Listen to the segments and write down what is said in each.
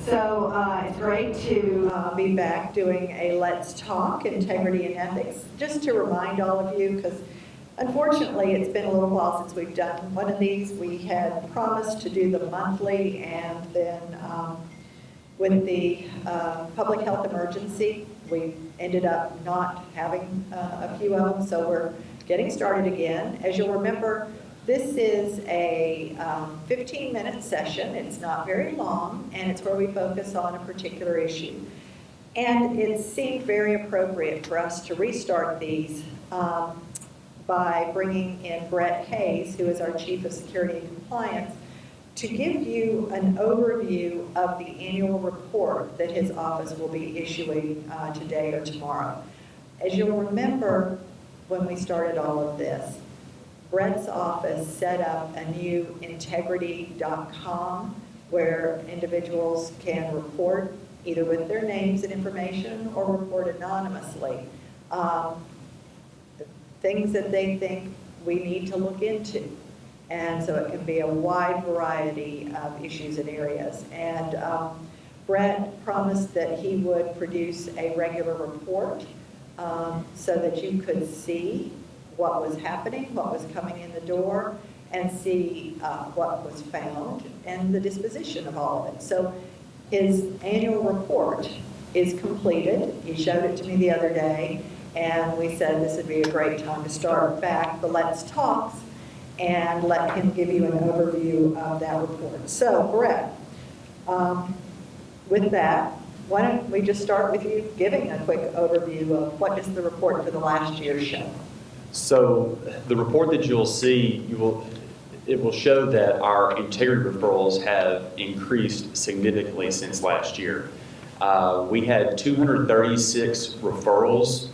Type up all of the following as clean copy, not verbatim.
So it's great to be back doing a Let's Talk Integrity and Ethics. Just to remind all of you, because unfortunately it's been a little while since we've done one of these. We had promised to do them monthly, and then with the public health emergency, we ended up not having a few of them, so we're getting started again. As you'll remember, this is a 15-minute session. It's not very long, and it's where we focus on a particular issue. And it seemed very appropriate for us to restart these by bringing in Brett Hayes, who is our Chief of Security and Compliance, to give you an overview of the annual report that his office will be issuing today or tomorrow. As you'll remember, when we started all of this, Brett's office set up a new integrity.com where individuals can report either with their names and information or report anonymously things that they think we need to look into. And so it can be a wide variety of issues and areas. And Brett promised that he would produce a regular report so that you could see what was happening, what was coming in the door, and see what was found and the disposition of all of it. So his annual report is completed. He showed it to me the other day, and we said this would be a great time to start back the Let's Talks and let him give you an overview of that report. So, Brett, with that, why don't we just start with you giving a quick overview of what does the report for the last year show? So the report that you'll see, it will show that our integrity referrals have increased significantly since last year. We had 236 referrals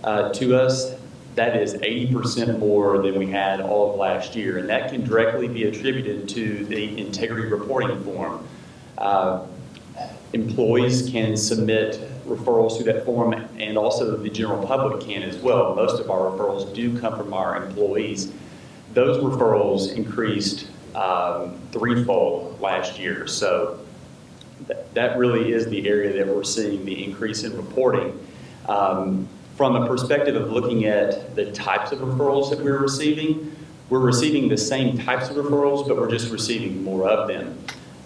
to us. That is 80% more than we had all of last year, and that can directly be attributed to the integrity reporting form. Employees can submit referrals through that form, and also the general public can as well. Most of our referrals do come from our employees. Those referrals increased threefold last year, so that really is the area that we're seeing the increase in reporting. From a perspective of looking at the types of referrals that we're receiving the same types of referrals, but we're just receiving more of them.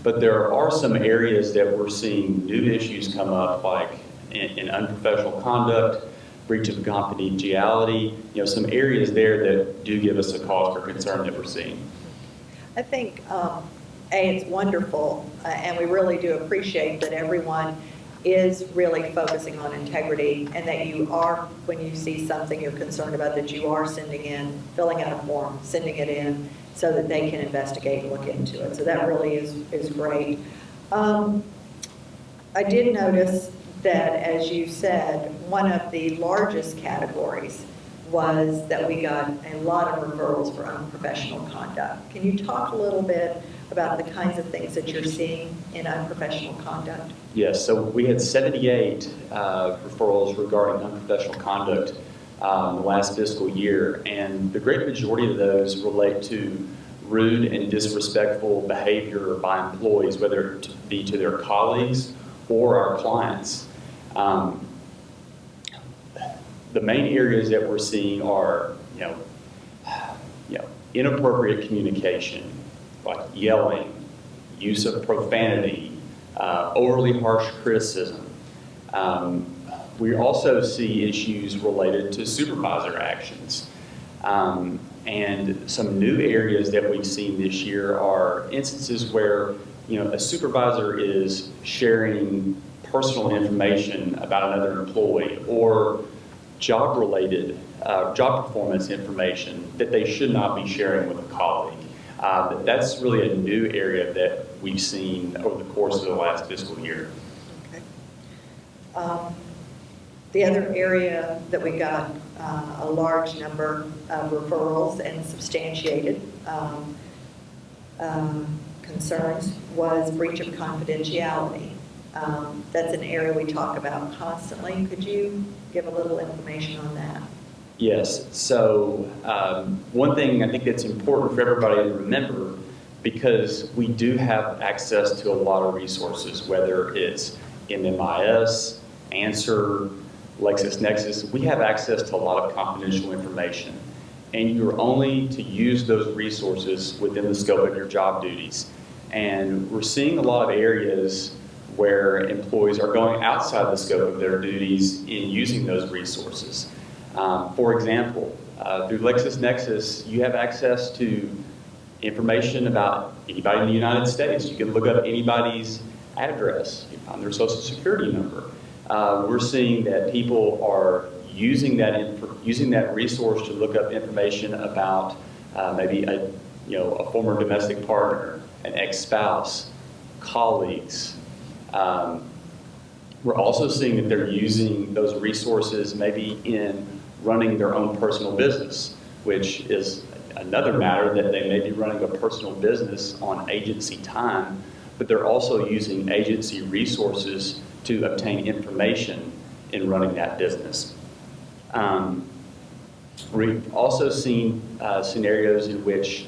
But there are some areas that we're seeing new issues come up, like in unprofessional conduct, breach of confidentiality, some areas there that do give us a cause for concern that we're seeing. I think, it's wonderful, and we really do appreciate that everyone is really focusing on integrity, and that you are, when you see something you're concerned about, that you are filling out a form, sending it in, so that they can investigate and look into it. So that really is great. I did notice that, as you said, one of the largest categories was that we got a lot of referrals for unprofessional conduct. Can you talk a little bit about the kinds of things that you're seeing in unprofessional conduct? Yes, so we had 78 referrals regarding unprofessional conduct the last fiscal year, and the great majority of those relate to rude and disrespectful behavior by employees, whether it be to their colleagues or our clients. The main areas that we're seeing are, inappropriate communication, like yelling, use of profanity, overly harsh criticism. We also see issues related to supervisor actions. And some new areas that we've seen this year are instances where, a supervisor is sharing personal information about another employee, or job-related, job performance information that they should not be sharing with a colleague. That's really a new area that we've seen over the course of the last fiscal year. Okay. The other area that we got a large number of referrals and substantiated concerns was breach of confidentiality. That's an area we talk about constantly. Could you give a little information on that? Yes. So one thing I think that's important for everybody to remember because we do have access to a lot of resources, whether it's MMIS, Answer, LexisNexis. We have access to a lot of confidential information, and you're only to use those resources within the scope of your job duties. And we're seeing a lot of areas where employees are going outside the scope of their duties in using those resources. For example, through LexisNexis, you have access to information about anybody in the United States. You can look up anybody's address, you can find their social security number. We're seeing that people are using that resource to look up information about maybe a former domestic partner, an ex-spouse, colleagues. We're also seeing that they're using those resources maybe in running their own personal business, which is another matter, that they may be running a personal business on agency time, but they're also using agency resources to obtain information in running that business. We've also seen scenarios in which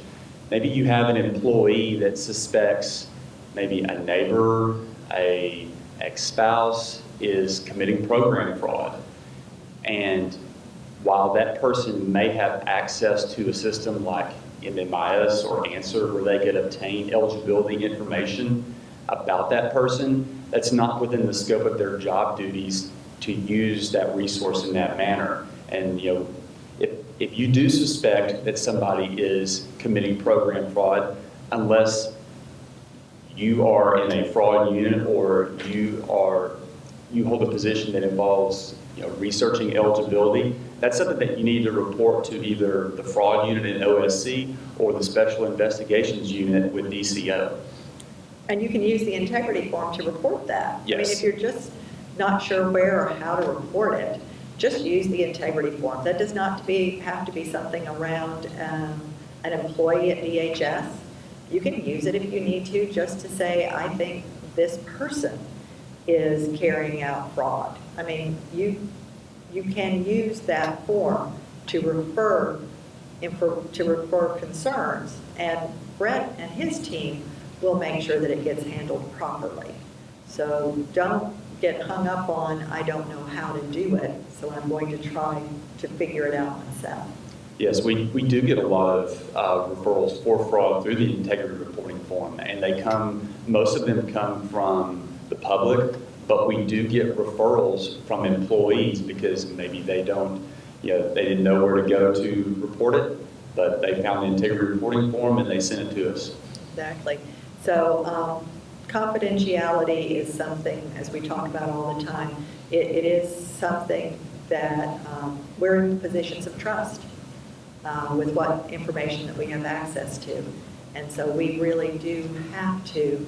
maybe you have an employee that suspects maybe a neighbor, a ex-spouse is committing program fraud. And while that person may have access to a system like MMIS or Answer where they could obtain eligibility information about that person, that's not within the scope of their job duties to use that resource in that manner. And if you do suspect that somebody is committing program fraud, unless you are in a fraud unit or you hold a position that involves researching eligibility, that's something that you need to report to either the fraud unit in OSC or the special investigations unit with DCO. And you can use the integrity form to report that. Yes. I mean, if you're just not sure where or how to report it, just use the integrity form. That does not have to be something around an employee at DHS. You can use it if you need to, just to say, I think this person is carrying out fraud. I mean, you can use that form to refer concerns, and Brett and his team will make sure that it gets handled properly. So don't get hung up on, I don't know how to do it, so I'm going to try to figure it out myself. Yes, we do get a lot of referrals for fraud through the integrity reporting form, and most of them come from the public, but we do get referrals from employees because maybe they didn't know where to go to report it, but they found the integrity reporting form and they sent it to us. Exactly. So confidentiality is something, as we talk about all the time, it is something that we're in positions of trust with what information that we have access to. And so we really do have to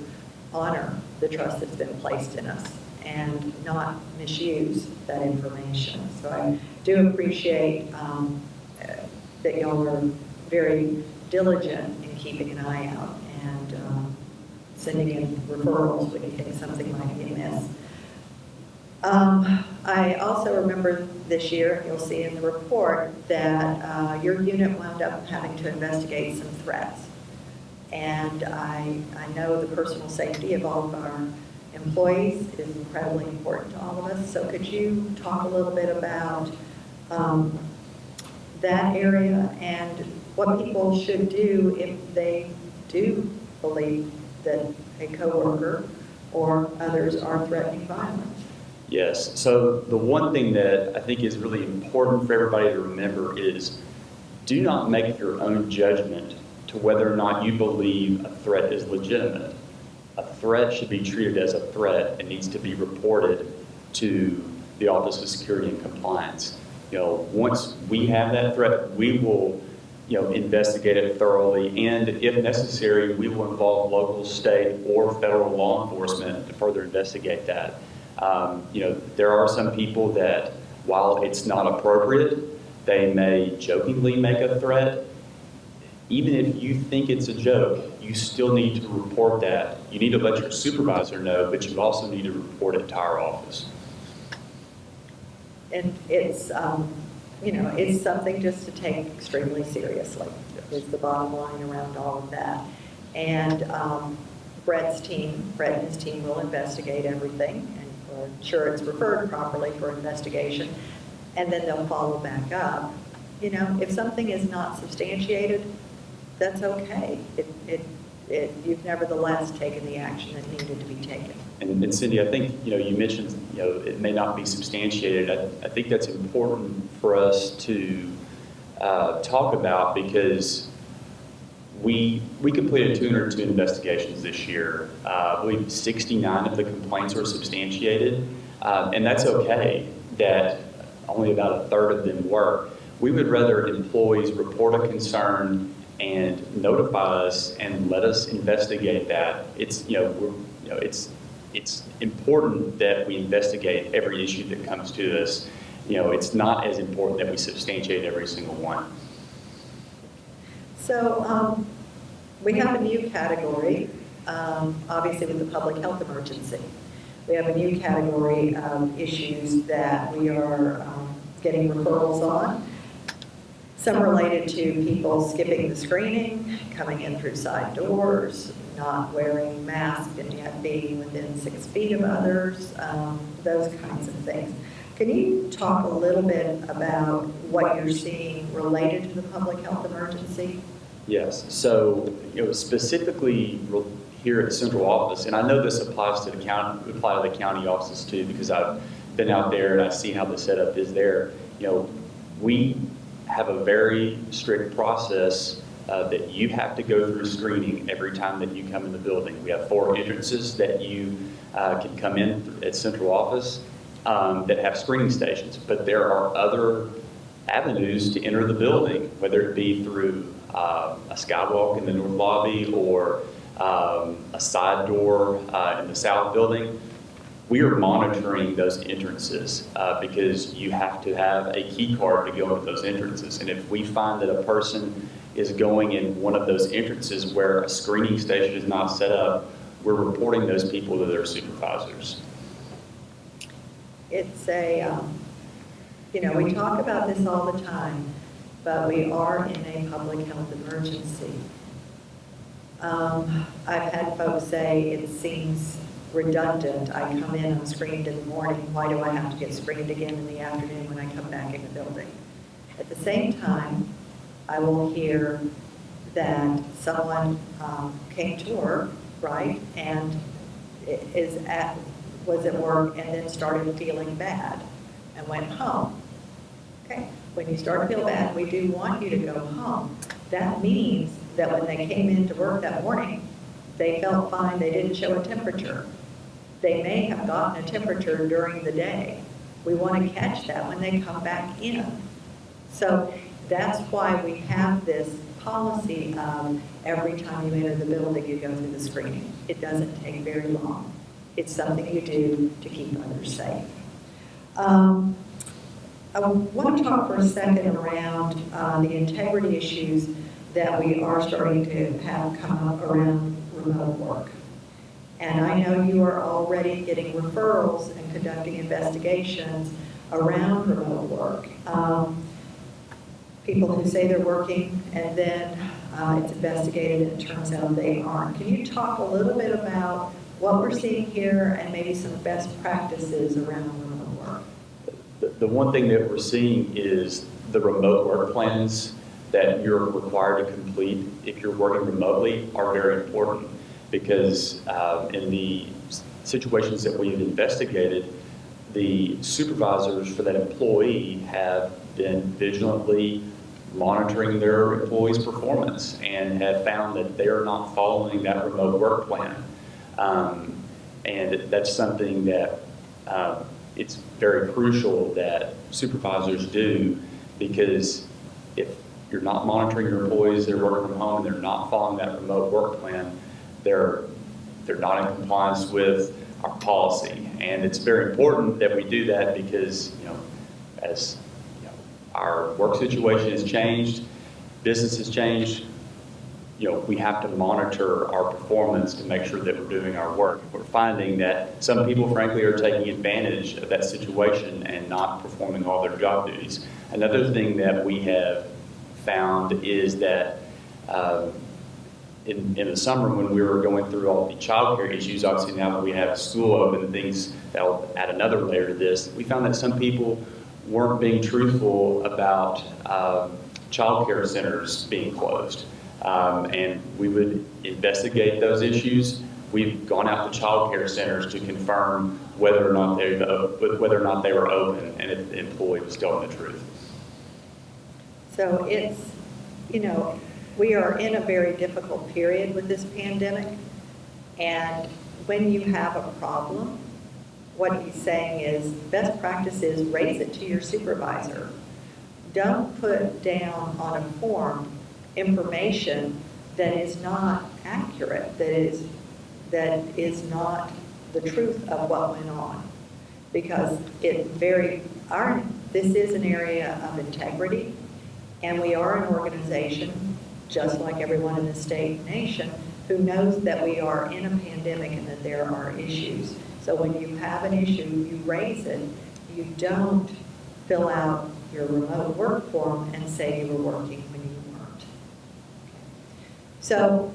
honor the trust that's been placed in us and not misuse that information. So I do appreciate that y'all are very diligent in keeping an eye out and sending in referrals when you think something might be amiss. I also remember this year, you'll see in the report, that your unit wound up having to investigate some threats. And I know the personal safety of all of our employees is incredibly important to all of us. So could you talk a little bit about that area and what people should do if they do believe that a coworker or others are threatening violence? Yes, so the one thing that I think is really important for everybody to remember is do not make your own judgment to whether or not you believe a threat is legitimate. A threat should be treated as a threat and needs to be reported to the Office of Security and Compliance. Once we have that threat, we will investigate it thoroughly, and if necessary, we will involve local, state, or federal law enforcement to further investigate that. There are some people that, while it's not appropriate, they may jokingly make a threat. Even if you think it's a joke, you still need to report that. You need to let your supervisor know, but you also need to report it to our office. And it's, it's something just to take extremely seriously, is the bottom line around all of that. And Brett and his team will investigate everything and ensure it's referred properly for investigation, and then they'll follow back up. You know, if something is not substantiated, that's okay. You've nevertheless taken the action that needed to be taken. And Cindy, I think, you mentioned, it may not be substantiated. I think that's important for us to talk about, because we completed 202 investigations this year. I believe 69 of the complaints were substantiated, and that's okay that only about a third of them were. We would rather employees report a concern and notify us and let us investigate that. It's important that we investigate every issue that comes to us. It's not as important that we substantiate every single one. So we have a new category, obviously with the public health emergency. We have a new category of issues that we are getting referrals on. Some related to people skipping the screening, coming in through side doors, not wearing masks and yet being within 6 feet of others, those kinds of things. Can you talk a little bit about what you're seeing related to the public health emergency? Yes. So, specifically here at the central office, and I know this applies to the county offices too, because I've been out there and I see how the setup is there. We have a very strict process that you have to go through screening every time that you come in the building. We have 4 entrances that you can come in at central office that have screening stations, but there are other avenues to enter the building, whether it be through a skywalk in the north lobby or a side door in the south building. We are monitoring those entrances because you have to have a key card to go into those entrances. And if we find that a person is going in one of those entrances where a screening station is not set up, we're reporting those people to their supervisors. It's we talk about this all the time, but we are in a public health emergency. I've had folks say it seems redundant. I come in, I'm screened in the morning. Why do I have to get screened again in the afternoon when I come back in the building? At the same time, I will hear that someone came to work, right, and was at work and then started feeling bad and went home. Okay, when you start to feel bad, we do want you to go home. That means that when they came into work that morning, they felt fine, they didn't show a temperature. They may have gotten a temperature during the day. We want to catch that when they come back in. So that's why we have this policy of every time you enter the building, you go through the screening. It doesn't take very long. It's something you do to keep others safe. I want to talk for a second around the integrity issues that we are starting to have come up around remote work. And I know you are already getting referrals and conducting investigations around remote work. People who say they're working and then it's investigated and it turns out they aren't. Can you talk a little bit about what we're seeing here and maybe some best practices around remote work? The one thing that we're seeing is the remote work plans that you're required to complete if you're working remotely are very important, because in the situations that we've investigated, the supervisors for that employee have been vigilantly monitoring their employees' performance and have found that they are not following that remote work plan. And that's something that it's very crucial that supervisors do, because if you're not monitoring your employees, they're working from home, and they're not following that remote work plan, they're not in compliance with our policy. And it's very important that we do that because, as our work situation has changed, business has changed, we have to monitor our performance to make sure that we're doing our work. We're finding that some people, frankly, are taking advantage of that situation and not performing all their job duties. Another thing that we have found is that in the summer when we were going through all the childcare issues, obviously now that we have school open and things, that'll add another layer to this, we found that some people weren't being truthful about childcare centers being closed. And we would investigate those issues. We've gone out to childcare centers to confirm whether or not they were open and if the employee was telling the truth. So it's, you know, we are in a very difficult period with this pandemic. And when you have a problem, what he's saying is best practice is raise it to your supervisor. Don't put down on a form information that is not accurate, that is not the truth of what went on. Because this is an area of integrity, and we are an organization, just like everyone in the state and nation, who knows that we are in a pandemic and that there are issues. So when you have an issue, you raise it. You don't fill out your remote work form and say you were working when you weren't. So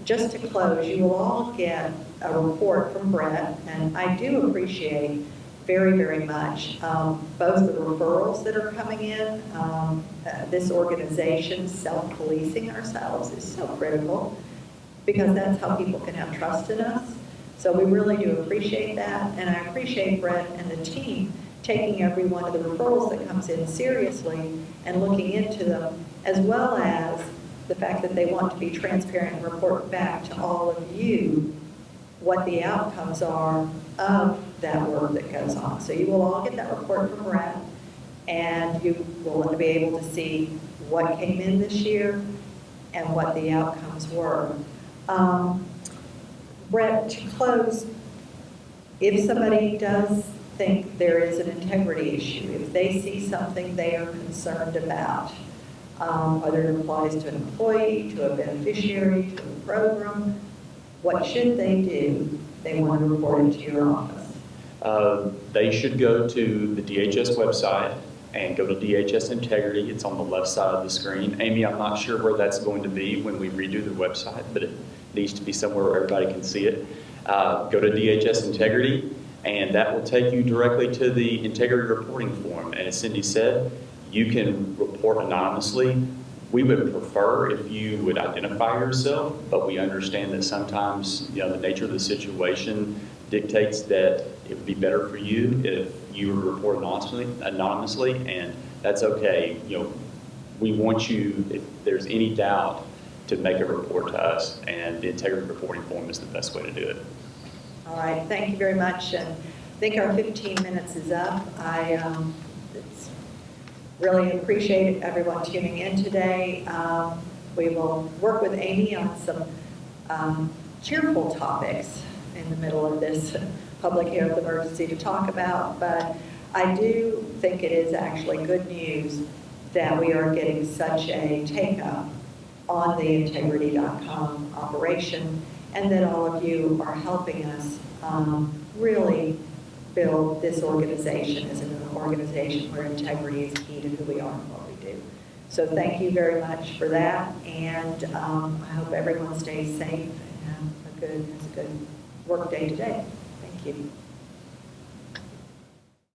just to close, you will all get a report from Brett, and I do appreciate very, very much both the referrals that are coming in. This organization, self-policing ourselves, is so critical because that's how people can have trust in us. So we really do appreciate that, and I appreciate Brett and the team taking every one of the referrals that comes in seriously and looking into them, as well as the fact that they want to be transparent and report back to all of you what the outcomes are of that work that goes on. So you will all get that report from Brett, and you will be able to see what came in this year and what the outcomes were. Brett, to close, if somebody does think there is an integrity issue, if they see something they are concerned about, whether it applies to an employee, to a beneficiary, to a program, what should they do? They want to report it to your office. They should go to the DHS website and go to DHS Integrity. It's on the left side of the screen. Amy, I'm not sure where that's going to be when we redo the website, but it needs to be somewhere where everybody can see it. Go to DHS Integrity, and that will take you directly to the integrity reporting form. And as Cindy said, you can report anonymously. We would prefer if you would identify yourself, but we understand that sometimes, you know, the nature of the situation dictates that it would be better for you if you were to report anonymously, and that's okay. You know, we want you, if there's any doubt, to make a report to us, and the integrity reporting form is the best way to do it. All right, thank you very much. And I think our 15 minutes is up. Really appreciate everyone tuning in today. We will work with Amy on some cheerful topics in the middle of this public health emergency to talk about, but I do think it is actually good news that we are getting such a take-up on the integrity.com operation, and that all of you are helping us really build this organization as an organization where integrity is key to who we are and what we do. So thank you very much for that, and I hope everyone stays safe and has a good work day today. Thank you.